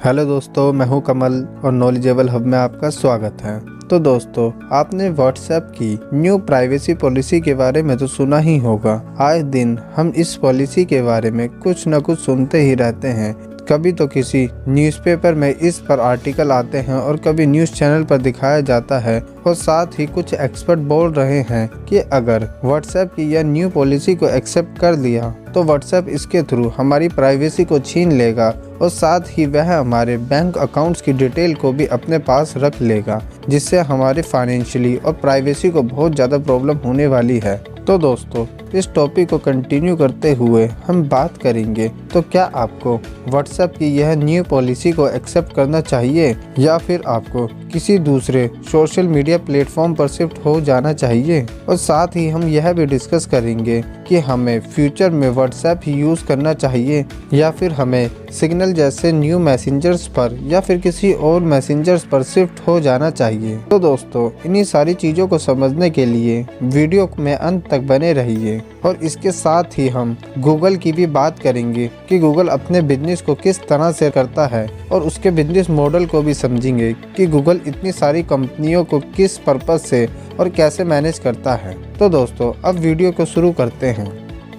Hello दोस्तों, मैं हूं कमल और नॉलेजेबल हब में आपका स्वागत है। तो दोस्तों, आपने व्हाट्सएप की न्यू प्राइवेसी पॉलिसी के बारे में तो सुना ही होगा। आए दिन हम इस पॉलिसी के बारे में कुछ न कुछ सुनते ही रहते हैं। कभी तो किसी न्यूज़पेपर में इस पर आर्टिकल आते हैं और कभी न्यूज़ चैनल पर दिखाया जाता है और साथ ही कुछ एक्सपर्ट बोल रहे हैं कि अगर व्हाट्सएप की यह न्यू पॉलिसी को एक्सेप्ट कर लिया तो व्हाट्सएप इसके थ्रू हमारी प्राइवेसी को छीन लेगा और साथ ही वह हमारे बैंक अकाउंट्स की डिटेल को भी अपने पास रख लेगा, जिससे हमारे फाइनेंशियली और प्राइवेसी को बहुत ज़्यादा प्रॉब्लम होने वाली है। तो दोस्तों, इस टॉपिक को कंटिन्यू करते हुए हम बात करेंगे तो क्या आपको व्हाट्सएप की यह न्यू पॉलिसी को एक्सेप्ट करना चाहिए या फिर आपको किसी दूसरे सोशल मीडिया प्लेटफॉर्म पर शिफ्ट हो जाना चाहिए। और साथ ही हम यह भी डिस्कस करेंगे कि हमें फ्यूचर में व्हाट्सएप ही यूज़ करना चाहिए या फिर हमें सिग्नल जैसे न्यू मैसेंजर्स पर या फिर किसी और मैसेंजर्स पर शिफ्ट हो जाना चाहिए। तो दोस्तों, इन्हीं सारी चीज़ों को समझने के लिए वीडियो में अंत तक बने रहिए। और इसके साथ ही हम गूगल की भी बात करेंगे कि गूगल अपने बिजनेस को किस तरह से करता है और उसके बिजनेस मॉडल को भी समझेंगे कि गूगल इतनी सारी कंपनियों को किस पर्पस से और कैसे मैनेज करता है। तो दोस्तों, अब वीडियो को शुरू करते हैं।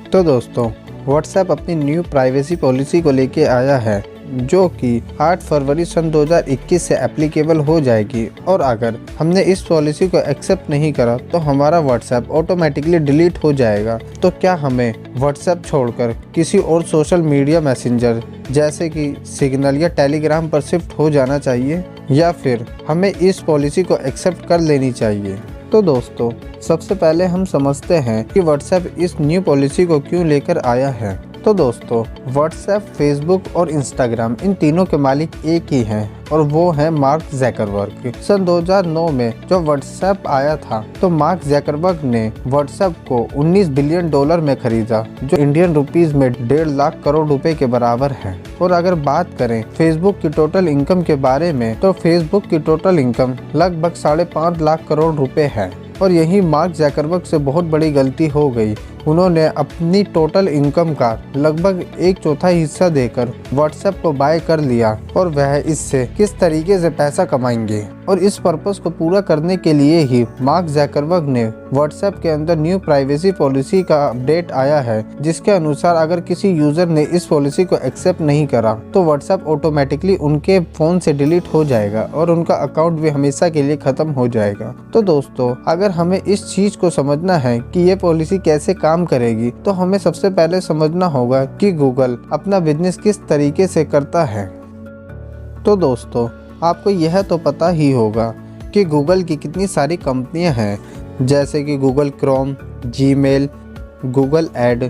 तो दोस्तों, व्हाट्सएप अपनी न्यू प्राइवेसी पॉलिसी को लेके आया है जो कि 8 फरवरी सन 2021 से एप्लीकेबल हो जाएगी। और अगर हमने इस पॉलिसी को एक्सेप्ट नहीं करा तो हमारा व्हाट्सएप ऑटोमेटिकली डिलीट हो जाएगा। तो क्या हमें व्हाट्सएप छोड़कर किसी और सोशल मीडिया मैसेंजर जैसे कि सिग्नल या टेलीग्राम पर शिफ्ट हो जाना चाहिए या फिर हमें इस पॉलिसी को एक्सेप्ट कर लेनी चाहिए। तो दोस्तों, सबसे पहले हम समझते हैं कि व्हाट्सएप इस न्यू पॉलिसी को क्यों लेकर आया है। तो दोस्तों, व्हाट्सएप, फेसबुक और इंस्टाग्राम इन तीनों के मालिक एक ही हैं और वो है मार्क ज़करबर्ग। सन 2009 में जब व्हाट्सएप आया था तो मार्क ज़करबर्ग ने व्हाट्सएप को 19 बिलियन डॉलर में खरीदा, जो इंडियन रुपीस में 1.5 लाख करोड़ रुपए के बराबर है। और अगर बात करें फेसबुक की टोटल इनकम के बारे में तो फेसबुक की टोटल इनकम लगभग 5.5 लाख करोड़ रुपए है। और यही मार्क ज़करबर्ग से बहुत बड़ी गलती हो गई। उन्होंने अपनी टोटल इनकम का लगभग 1/4 हिस्सा देकर व्हाट्सएप को बाय कर लिया और वह इससे किस तरीके से पैसा कमाएंगे। और इस पर्पस को पूरा करने के लिए ही मार्क ज़करबर्ग ने व्हाट्सएप के अंदर न्यू प्राइवेसी पॉलिसी का अपडेट आया है, जिसके अनुसार अगर किसी यूजर ने इस पॉलिसी को एक्सेप्ट नहीं करा तो व्हाट्सएप ऑटोमेटिकली उनके फ़ोन से डिलीट हो जाएगा और उनका अकाउंट भी हमेशा के लिए ख़त्म हो जाएगा। तो दोस्तों, अगर हमें इस चीज़ को समझना है कि ये पॉलिसी कैसे काम करेगी तो हमें सबसे पहले समझना होगा कि गूगल अपना बिजनेस किस तरीके से करता है। तो दोस्तों, आपको यह तो पता ही होगा कि गूगल की कितनी सारी कंपनियां हैं, जैसे कि Google Chrome, Gmail, Google ad,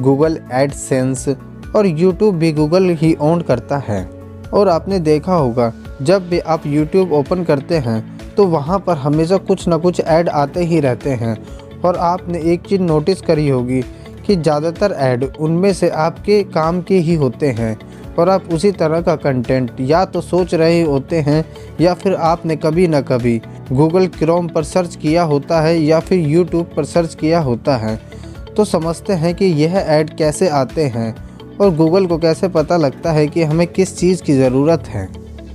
Google AdSense और यूट्यूब भी गूगल ही ओन करता है। और आपने देखा होगा जब भी आप यूट्यूब ओपन करते हैं तो वहाँ पर हमेशा कुछ ना कुछ ऐड आते ही रहते हैं। और आपने एक चीज़ नोटिस करी होगी कि ज़्यादातर ऐड उनमें से आपके काम के ही होते हैं और आप उसी तरह का कंटेंट या तो सोच रहे होते हैं या फिर आपने कभी ना कभी गूगल क्रोम पर सर्च किया होता है या फिर यूट्यूब पर सर्च किया होता है। तो समझते हैं कि यह ऐड कैसे आते हैं और गूगल को कैसे पता लगता है कि हमें किस चीज़ की ज़रूरत है।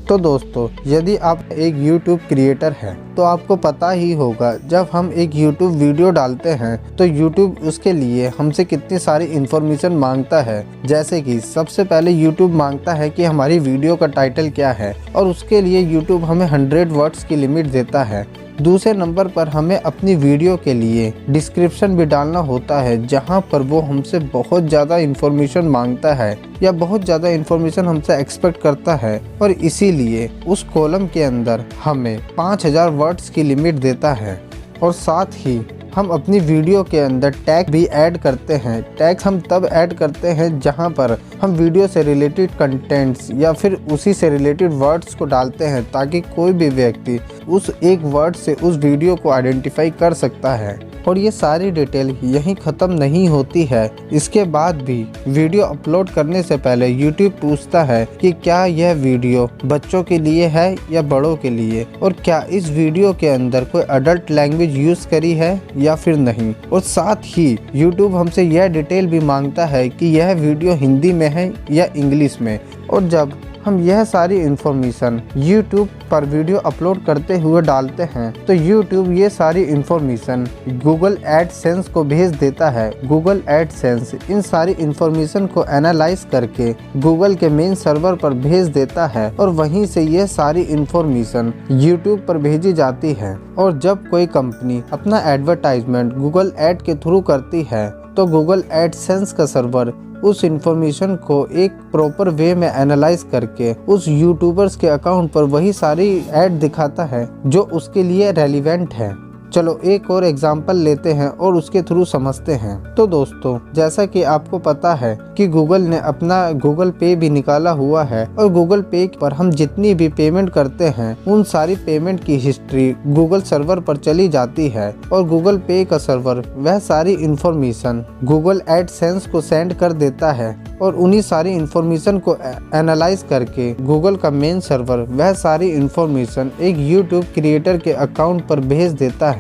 तो दोस्तों, यदि आप एक YouTube क्रिएटर हैं तो आपको पता ही होगा जब हम एक YouTube वीडियो डालते हैं तो YouTube उसके लिए हमसे कितनी सारी इन्फॉर्मेशन मांगता है। जैसे कि सबसे पहले YouTube मांगता है कि हमारी वीडियो का टाइटल क्या है और उसके लिए YouTube हमें 100 वर्ड्स की लिमिट देता है। दूसरे नंबर पर हमें अपनी वीडियो के लिए डिस्क्रिप्शन भी डालना होता है, जहां पर वो हमसे बहुत ज़्यादा इन्फॉर्मेशन मांगता है या बहुत ज़्यादा इन्फॉर्मेशन हमसे एक्सपेक्ट करता है और इसीलिए उस कॉलम के अंदर हमें 5000 वर्ड्स की लिमिट देता है। और साथ ही हम अपनी वीडियो के अंदर टैग भी ऐड करते हैं। टैग हम तब ऐड करते हैं जहां पर हम वीडियो से रिलेटेड कंटेंट्स या फिर उसी से रिलेटेड वर्ड्स को डालते हैं, ताकि कोई भी व्यक्ति उस एक वर्ड से उस वीडियो को आइडेंटिफाई कर सकता है। और ये सारी डिटेल यहीं ख़त्म नहीं होती है। इसके बाद भी वीडियो अपलोड करने से पहले यूट्यूब पूछता है कि क्या यह वीडियो बच्चों के लिए है या बड़ों के लिए, और क्या इस वीडियो के अंदर कोई अडल्ट लैंग्वेज यूज़ करी है या फिर नहीं। और साथ ही यूट्यूब हमसे यह डिटेल भी मांगता है कि यह वीडियो हिंदी में है या इंग्लिश में। और जब हम यह सारी इंफॉर्मेशन YouTube पर वीडियो अपलोड करते हुए डालते हैं तो YouTube ये सारी इंफॉर्मेशन Google AdSense को भेज देता है। Google AdSense इन सारी इंफॉर्मेशन को एनालाइज करके Google के मेन सर्वर पर भेज देता है और वहीं से यह सारी इंफॉर्मेशन YouTube पर भेजी जाती है। और जब कोई कंपनी अपना एडवर्टाइजमेंट Google Ad के थ्रू करती है तो Google AdSense का सर्वर उस इंफॉर्मेशन को एक प्रॉपर वे में एनालाइज करके उस यूट्यूबर्स के अकाउंट पर वही सारी ऐड दिखाता है जो उसके लिए रेलिवेंट है। चलो एक और एग्जाम्पल लेते हैं और उसके थ्रू समझते हैं। तो दोस्तों, जैसा कि आपको पता है कि गूगल ने अपना गूगल पे भी निकाला हुआ है और गूगल पे पर हम जितनी भी पेमेंट करते हैं उन सारी पेमेंट की हिस्ट्री गूगल सर्वर पर चली जाती है और गूगल पे का सर्वर वह सारी इंफॉर्मेशन Google AdSense को सेंड कर देता है और उन्हीं सारी इंफॉर्मेशन को एनालाइज करके गूगल का मेन सर्वर वह सारी इंफॉर्मेशन एक यूट्यूब क्रिएटर के अकाउंट पर भेज देता है।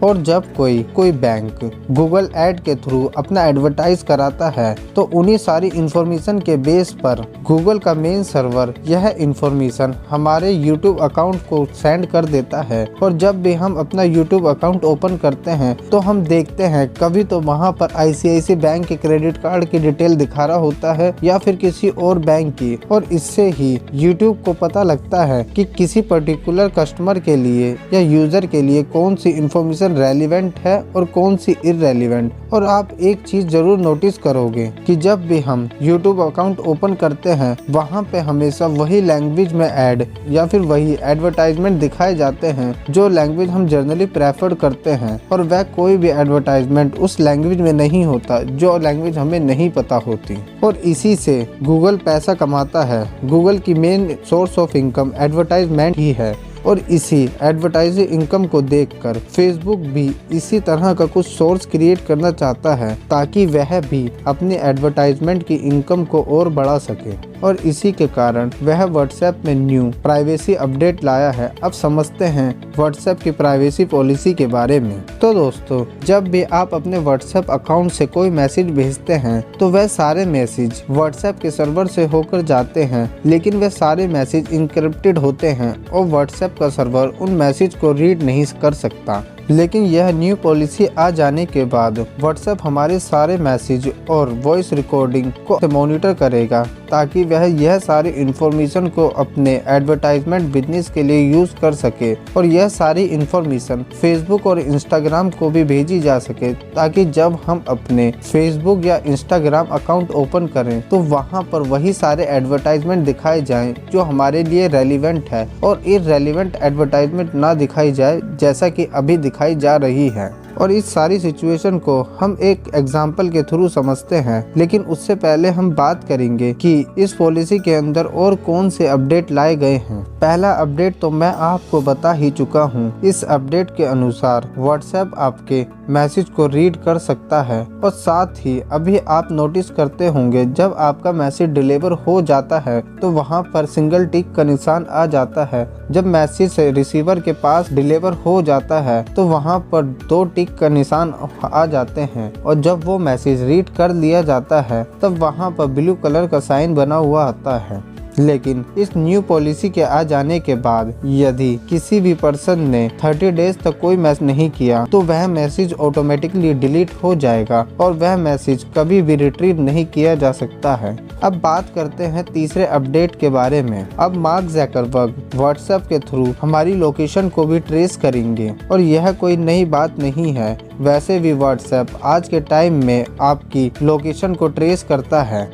और जब कोई बैंक गूगल ऐड के थ्रू अपना एडवर्टाइज कराता है तो उन्हीं सारी इंफॉर्मेशन के बेस पर गूगल का मेन सर्वर यह इंफॉर्मेशन हमारे यूट्यूब अकाउंट को सेंड कर देता है। और जब भी हम अपना यूट्यूब अकाउंट ओपन करते हैं तो हम देखते हैं कभी तो वहां पर ICICI बैंक के क्रेडिट कार्ड की डिटेल दिखा रहा होता है या फिर किसी और बैंक की, और इससे ही यूट्यूब को पता लगता है कि किसी पर्टिकुलर कस्टमर के लिए या यूजर के लिए कौन सी इंफॉर्मेशन रेलिवेंट है और कौन सी इररेलिवेंट। और आप एक चीज जरूर नोटिस करोगे कि जब भी हम YouTube अकाउंट ओपन करते हैं वहां पे हमेशा वही लैंग्वेज में ऐड या फिर वही एडवर्टाइजमेंट दिखाए जाते हैं जो लैंग्वेज हम जनरली प्रेफर करते हैं, और वह कोई भी एडवर्टाइजमेंट उस लैंग्वेज में नहीं होता जो लैंग्वेज हमें नहीं पता होती। और इसी से गूगल पैसा कमाता है। गूगल की main source of income advertisement ही है और इसी एडवर्टाइजिंग इनकम को देखकर फेसबुक भी इसी तरह का कुछ सोर्स क्रिएट करना चाहता है ताकि वह भी अपनी एडवर्टाइजमेंट की इनकम को और बढ़ा सके। और इसी के कारण वह व्हाट्सएप में न्यू प्राइवेसी अपडेट लाया है। अब समझते हैं व्हाट्सएप की प्राइवेसी पॉलिसी के बारे में। तो दोस्तों, जब भी आप अपने व्हाट्सएप अकाउंट से कोई मैसेज भेजते हैं तो वह सारे मैसेज व्हाट्सएप के सर्वर से होकर जाते हैं, लेकिन वह सारे मैसेज इनक्रिप्टेड होते हैं और व्हाट्सएप का सर्वर उन मैसेज को रीड नहीं कर सकता। लेकिन यह न्यू पॉलिसी आ जाने के बाद व्हाट्सएप हमारे सारे मैसेज और वॉइस रिकॉर्डिंग को मॉनिटर करेगा ताकि वह यह सारी इंफॉर्मेशन को अपने एडवर्टाइजमेंट बिजनेस के लिए यूज कर सके और यह सारी इंफॉर्मेशन फेसबुक और इंस्टाग्राम को भी भेजी जा सके ताकि जब हम अपने फेसबुक या इंस्टाग्राम अकाउंट ओपन करें तो वहां पर वही सारे एडवर्टाइजमेंट दिखाए जाएं जो हमारे लिए रेलिवेंट है और इररेलिवेंट एडवर्टाइजमेंट ना दिखाई जाए जैसा कि अभी दिखाई जा रही है। और इस सारी सिचुएशन को हम एक एग्जाम्पल के थ्रू समझते हैं, लेकिन उससे पहले हम बात करेंगे कि इस पॉलिसी के अंदर और कौन से अपडेट लाए गए हैं। पहला अपडेट तो मैं आपको बता ही चुका हूँ। इस अपडेट के अनुसार व्हाट्सएप आपके मैसेज को रीड कर सकता है और साथ ही अभी आप नोटिस करते होंगे जब आपका मैसेज डिलीवर हो जाता है तो वहाँ पर सिंगल टिक का निशान आ जाता है। जब मैसेज से रिसीवर के पास डिलीवर हो जाता है तो वहाँ पर 2 टिक का निशान आ जाते हैं और जब वो मैसेज रीड कर लिया जाता है तब वहाँ पर ब्लू कलर का साइन बना हुआ आता है। लेकिन इस न्यू पॉलिसी के आ जाने के बाद यदि किसी भी पर्सन ने 30 डेज तक कोई मैसेज नहीं किया तो वह मैसेज ऑटोमेटिकली डिलीट हो जाएगा और वह मैसेज कभी भी रिट्रीव नहीं किया जा सकता है। अब बात करते हैं तीसरे अपडेट के बारे में। अब मार्क ज़करबर्ग व्हाट्सएप के थ्रू हमारी लोकेशन को भी ट्रेस करेंगे और यह कोई नई बात नहीं है। वैसे भी व्हाट्सएप आज के टाइम में आपकी लोकेशन को ट्रेस करता है।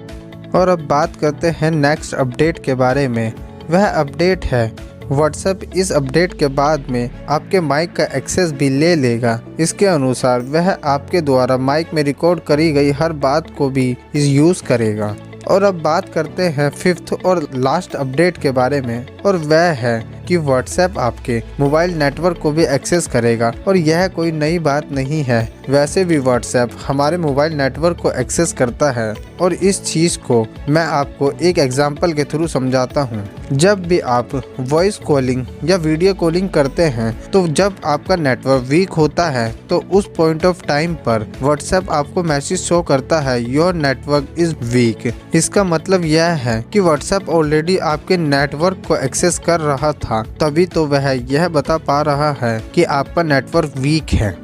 और अब बात करते हैं नेक्स्ट अपडेट के बारे में। वह अपडेट है व्हाट्सएप इस अपडेट के बाद में आपके माइक का एक्सेस भी ले लेगा। इसके अनुसार वह आपके द्वारा माइक में रिकॉर्ड करी गई हर बात को भी यूज़ करेगा। और अब बात करते हैं 5th और लास्ट अपडेट के बारे में, और वह है कि व्हाट्सएप आपके मोबाइल नेटवर्क को भी एक्सेस करेगा और यह कोई नई बात नहीं है। वैसे भी व्हाट्सएप हमारे मोबाइल नेटवर्क को एक्सेस करता है और इस चीज़ को मैं आपको एक एग्जांपल के थ्रू समझाता हूँ। जब भी आप वॉइस कॉलिंग या वीडियो कॉलिंग करते हैं तो जब आपका नेटवर्क वीक होता है तो उस पॉइंट ऑफ टाइम पर व्हाट्सएप आपको मैसेज शो करता है योर नेटवर्क इज वीक। इसका मतलब यह है कि व्हाट्सएप ऑलरेडी आपके नेटवर्क को एक्सेस कर रहा था, तभी तो वह यह बता पा रहा है कि आपका नेटवर्क वीक है।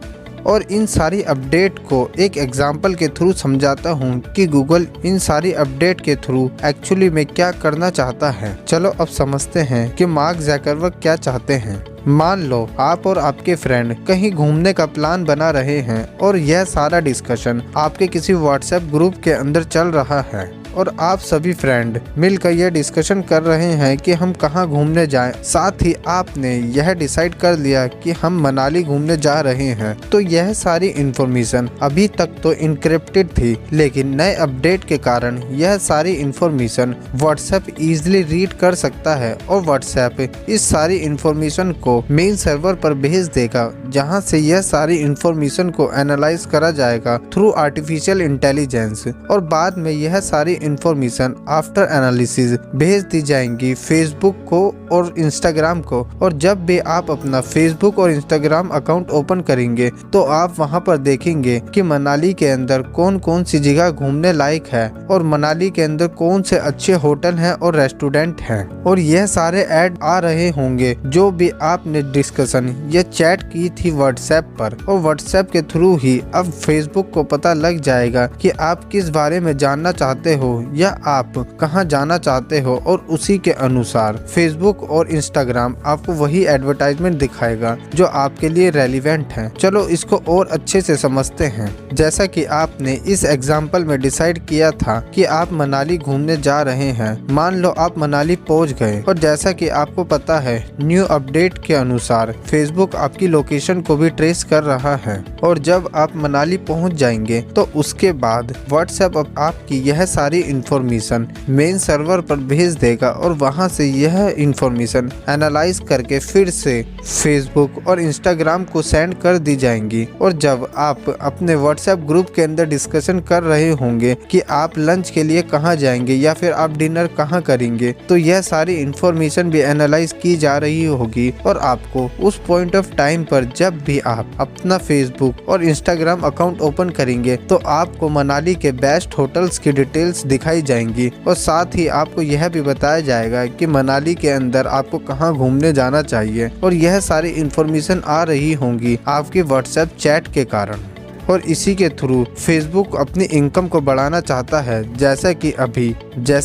और इन सारी अपडेट को एक एग्जाम्पल के थ्रू समझाता हूँ कि गूगल इन सारी अपडेट के थ्रू एक्चुअली में क्या करना चाहता है। चलो अब समझते हैं कि मार्क ज़करबर्ग क्या चाहते हैं। मान लो आप और आपके फ्रेंड कहीं घूमने का प्लान बना रहे हैं और यह सारा डिस्कशन आपके किसी व्हाट्सएप ग्रुप के अंदर चल रहा है और आप सभी फ्रेंड मिलकर यह डिस्कशन कर रहे हैं कि हम कहाँ घूमने जाएं। साथ ही आपने यह डिसाइड कर लिया कि हम मनाली घूमने जा रहे हैं। तो यह सारी इंफॉर्मेशन अभी तक तो इनक्रिप्टेड थी, लेकिन नए अपडेट के कारण यह सारी इंफॉर्मेशन व्हाट्सएप इजीली रीड कर सकता है और व्हाट्सएप इस सारी इंफॉर्मेशन को मेन सर्वर पर भेज देगा, जहां से यह सारी इंफॉर्मेशन को एनालाइज करा जाएगा थ्रू आर्टिफिशियल इंटेलिजेंस और बाद में यह सारी इंफॉर्मेशन आफ्टर एनालिसिस भेज दी जाएंगी फेसबुक को और इंस्टाग्राम को। और जब भी आप अपना फेसबुक और इंस्टाग्राम अकाउंट ओपन करेंगे तो आप वहां पर देखेंगे कि मनाली के अंदर कौन कौन सी जगह घूमने लायक है और मनाली के अंदर कौन से अच्छे होटल हैं और रेस्टोरेंट हैं। और यह सारे ऐड आ रहे होंगे जो भी आपने डिस्कशन या चैट की थी व्हाट्सएप पर, और व्हाट्सएप के थ्रू ही अब फेसबुक को पता लग जाएगा कि आप किस बारे में जानना चाहते हो या आप कहां जाना चाहते हो, और उसी के अनुसार फेसबुक और इंस्टाग्राम आपको वही एडवर्टाइजमेंट दिखाएगा जो आपके लिए रेलिवेंट है। चलो इसको और अच्छे से समझते हैं। जैसा कि आपने इस एग्जाम्पल में डिसाइड किया था कि आप मनाली घूमने जा रहे हैं। मान लो आप मनाली पहुंच गए और जैसा कि आपको पता है न्यू अपडेट के अनुसार फेसबुक आपकी लोकेशन को भी ट्रेस कर रहा है और जब आप मनाली पहुंच जाएंगे तो उसके बाद व्हाट्सएप आपकी यह सारी इंफॉर्मेशन मेन सर्वर पर भेज देगा और वहां से यह इंफॉर्मेशन एनालाइज करके फिर से फेसबुक और इंस्टाग्राम को सेंड कर दी जाएंगी। और जब आप अपने व्हाट्सएप ग्रुप के अंदर डिस्कशन कर रहे होंगे कि आप लंच के लिए कहां जाएंगे या फिर आप डिनर कहां करेंगे, तो यह सारी इंफॉर्मेशन भी एनालाइज की जा रही होगी और आपको उस पॉइंट ऑफ टाइम पर जब भी आप अपना फेसबुक और इंस्टाग्राम अकाउंट ओपन करेंगे तो आपको मनाली के बेस्ट होटल्स की डिटेल्स दिखाई जाएंगी और साथ ही आपको यह भी बताया जाएगा कि मनाली के अंदर आपको कहां घूमने जाना चाहिए। और यह सारी इंफॉर्मेशन आ रही होंगी आपके व्हाट्सएप चैट के कारण। और इसी के थ्रू फेसबुक अपनी इनकम को बढ़ाना चाहता है, जैसा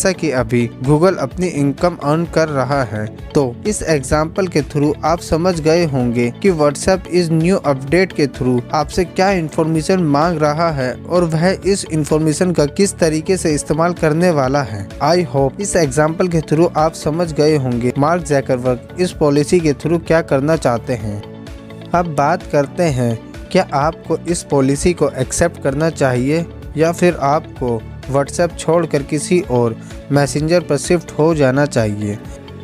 कि अभी गूगल अपनी इनकम अर्न कर रहा है। तो इस एग्जाम्पल के थ्रू आप समझ गए होंगे कि व्हाट्सएप इस न्यू अपडेट के थ्रू आपसे क्या इंफॉर्मेशन मांग रहा है और वह इस इंफॉर्मेशन का किस तरीके से इस्तेमाल करने वाला है। आई होप इस एग्जाम्पल के थ्रू आप समझ गए होंगे मार्क ज़करबर्ग इस पॉलिसी के थ्रू क्या करना चाहते हैं। अब बात करते हैं, क्या आपको इस पॉलिसी को एक्सेप्ट करना चाहिए या फिर आपको व्हाट्सएप छोड़कर किसी और मैसेंजर पर शिफ्ट हो जाना चाहिए।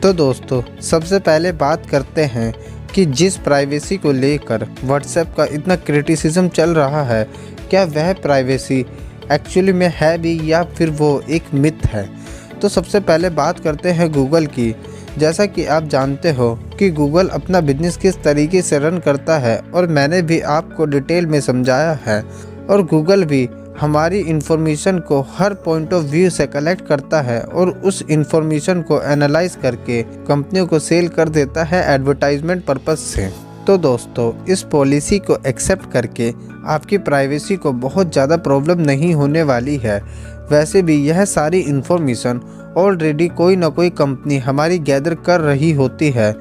तो दोस्तों सबसे पहले बात करते हैं कि जिस प्राइवेसी को लेकर व्हाट्सएप का इतना क्रिटिसिज्म चल रहा है, क्या वह प्राइवेसी एक्चुअली में है भी या फिर वो एक मिथ है। तो सबसे पहले बात करते हैं गूगल की। जैसा कि आप जानते हो कि गूगल अपना बिजनेस किस तरीके से रन करता है और मैंने भी आपको डिटेल में समझाया है। और गूगल भी हमारी इंफॉर्मेशन को हर पॉइंट ऑफ व्यू से कलेक्ट करता है और उस इंफॉर्मेशन को एनालाइज करके कंपनियों को सेल कर देता है एडवर्टाइजमेंट पर्पस से। तो दोस्तों इस पॉलिसी को एक्सेप्ट करके आपकी प्राइवेसी को बहुत ज़्यादा प्रॉब्लम नहीं होने वाली है। वैसे भी यह सारी इंफॉर्मेशन ऑलरेडी कोई ना कोई कंपनी हमारी गैदर कर रही होती है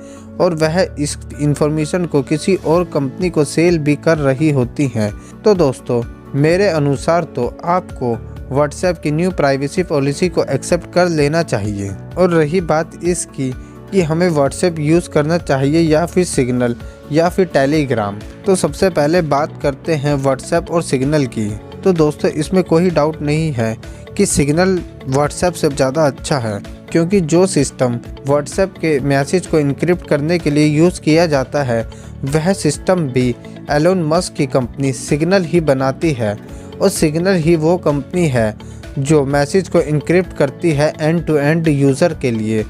और वह इस इंफॉर्मेशन को किसी और कंपनी को सेल भी कर रही होती हैं। तो दोस्तों मेरे अनुसार तो आपको व्हाट्सएप की न्यू प्राइवेसी पॉलिसी को एक्सेप्ट कर लेना चाहिए। और रही बात इसकी कि हमें व्हाट्सएप यूज़ करना चाहिए या फिर सिग्नल या फिर टेलीग्राम, तो सबसे पहले बात करते हैं व्हाट्सएप और सिग्नल की। तो दोस्तों इसमें कोई डाउट नहीं है कि सिग्नल व्हाट्सएप से ज़्यादा अच्छा है, क्योंकि जो सिस्टम व्हाट्सएप के मैसेज को इनक्रिप्ट करने के लिए यूज़ किया जाता है वह सिस्टम भी एलोन मस्क की कंपनी सिग्नल ही बनाती है, और सिग्नल ही वो कंपनी है जो मैसेज को इनक्रिप्ट करती है एंड टू एंड यूज़र के लिए।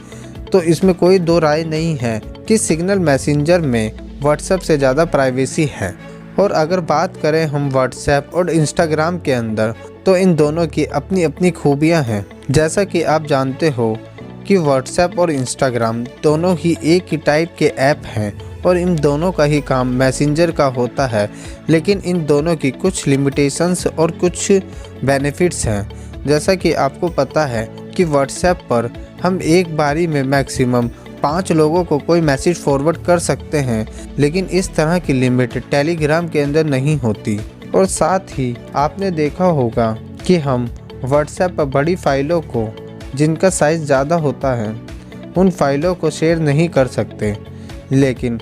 तो इसमें कोई दो राय नहीं है कि सिग्नल मैसेंजर में व्हाट्सएप से ज़्यादा प्राइवेसी है। और अगर बात करें हम व्हाट्सएप और इंस्टाग्राम के अंदर, तो इन दोनों की अपनी अपनी खूबियां हैं। जैसा कि आप जानते हो कि व्हाट्सएप और इंस्टाग्राम दोनों ही एक ही टाइप के ऐप हैं और इन दोनों का ही काम मैसेंजर का होता है, लेकिन इन दोनों की कुछ लिमिटेशंस और कुछ बेनिफिट्स हैं। जैसा कि आपको पता है कि व्हाट्सएप पर हम एक बारी में मैक्सिमम 5 लोगों को कोई मैसेज फॉरवर्ड कर सकते हैं, लेकिन इस तरह की लिमिट टेलीग्राम के अंदर नहीं होती। और साथ ही आपने देखा होगा कि हम व्हाट्सएप पर बड़ी फाइलों को, जिनका साइज़ ज़्यादा होता है, उन फाइलों को शेयर नहीं कर सकते, लेकिन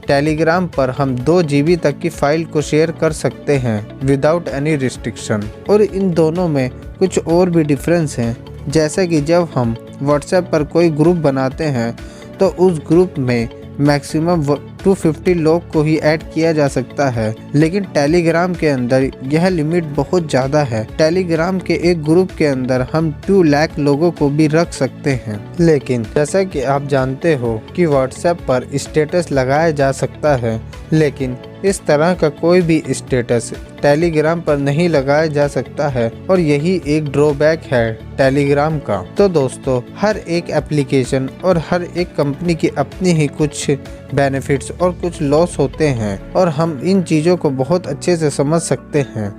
टेलीग्राम पर हम 2 GB तक की फ़ाइल को शेयर कर सकते हैं विदाउट एनी रिस्ट्रिक्शन। और इन दोनों में कुछ और भी डिफरेंस हैं, जैसा कि जब हम व्हाट्सएप पर कोई ग्रुप बनाते हैं तो उस ग्रुप में मैक्सिमम 250 लोग को ही ऐड किया जा सकता है, लेकिन टेलीग्राम के अंदर यह लिमिट बहुत ज़्यादा है। टेलीग्राम के एक ग्रुप के अंदर हम 2 लाख लोगों को भी रख सकते हैं। लेकिन जैसा कि आप जानते हो कि व्हाट्सएप पर स्टेटस लगाया जा सकता है, लेकिन इस तरह का कोई भी स्टेटस टेलीग्राम पर नहीं लगाया जा सकता है, और यही एक ड्रॉबैक है टेलीग्राम का। तो दोस्तों, हर एक एप्लीकेशन और हर एक कंपनी की अपनी ही कुछ बेनिफिट्स और कुछ लॉस होते हैं, और हम इन चीज़ों को बहुत अच्छे से समझ सकते हैं।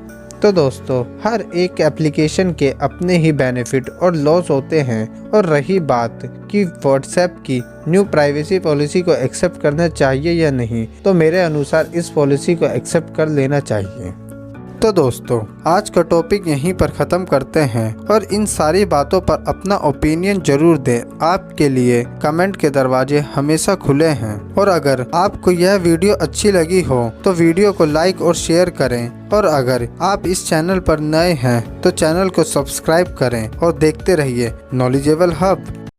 तो दोस्तों, हर एक एप्लीकेशन के अपने ही बेनिफिट और लॉस होते हैं। और रही बात कि व्हाट्सएप की न्यू प्राइवेसी पॉलिसी को एक्सेप्ट करना चाहिए या नहीं, तो मेरे अनुसार इस पॉलिसी को एक्सेप्ट कर लेना चाहिए। तो दोस्तों, आज का टॉपिक यहीं पर ख़त्म करते हैं, और इन सारी बातों पर अपना ओपिनियन जरूर दें। आपके लिए कमेंट के दरवाजे हमेशा खुले हैं। और अगर आपको यह वीडियो अच्छी लगी हो तो वीडियो को लाइक और शेयर करें, और अगर आप इस चैनल पर नए हैं तो चैनल को सब्सक्राइब करें और देखते रहिए नॉलेजेबल हब।